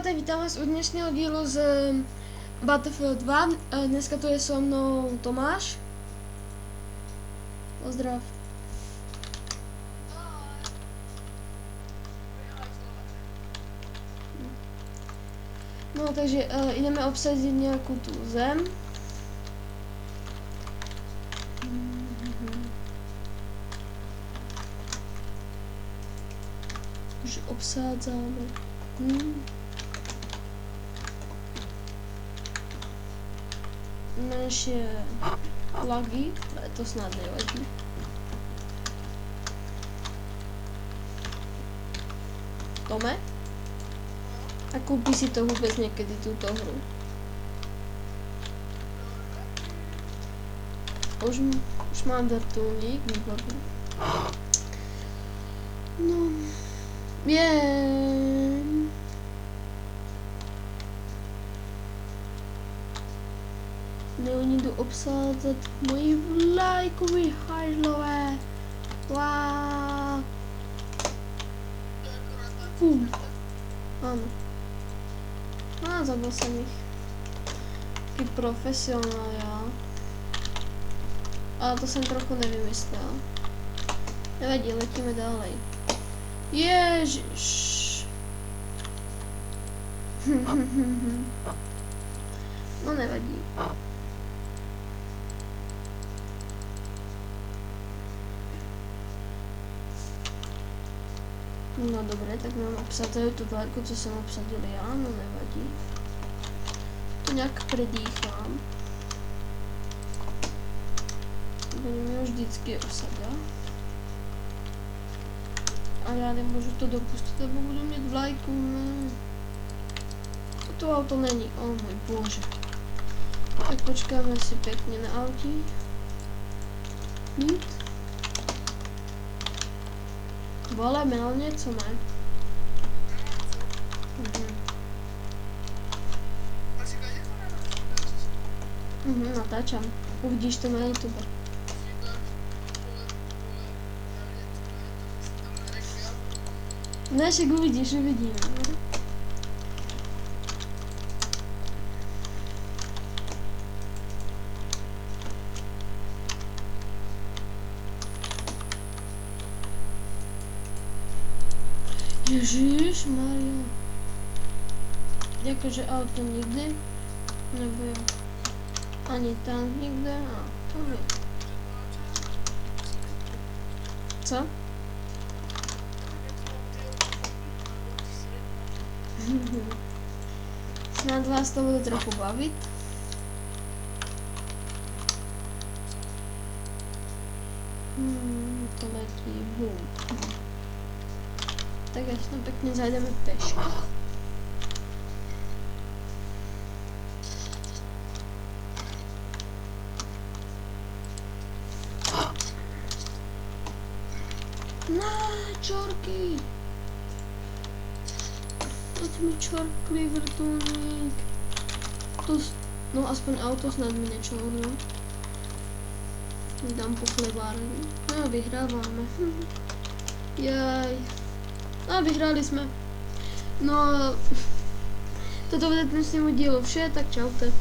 Čaute, vítám vás u dnešního dílu z Battlefield 2. Dneska tu je so mnou Tomáš. Pozdrav. No, takže ideme obsadit nějakou tu zem. Už obsádzame. Menšie lagy, ale to snad nevadí. Tome? A kúpi si to vôbec niekedy túto hru? Už mám vrtuľník, výborný. No, viem. Ne, oni jdu obsázet moji vlajkový hajzlové. Wow. Ano. Zabil jsem jich. Taký profesionál, já. Ale to jsem trochu nevymyslel. Nevadí, letíme dálej. Ježiš. No nevadí. No dobré, tak mám obsadit tu vlajku, co jsem obsadil já, no nevadí. To nějak predýchám. Oni mě už vždycky osadil. A já nemůžu to dopustit, nebo budu mít vlajku, ne. To auto není, oh můj bože. Tak počkáme si pěkně na autí. Vole, měl něco, ne? Natáčam. Uvidíš to na YouTube. Ne, však uvidíš, uvidíme. Ježišmarja. Jakože auto nikdy nebyl. Ani tank nikde. A to je. Co? Snad vás to bude trochu bavit. To letí bum. Tak jasno, pěkně zajdeme pešky. Čorky! Teď mi čorkli vrtulník. No aspoň auto snad mi nečornul. Dám po chlebárni. No vyhráváme. Jaj. A vyhráli jsme. No, toto bude dnešnímu dílu vše, tak čaute.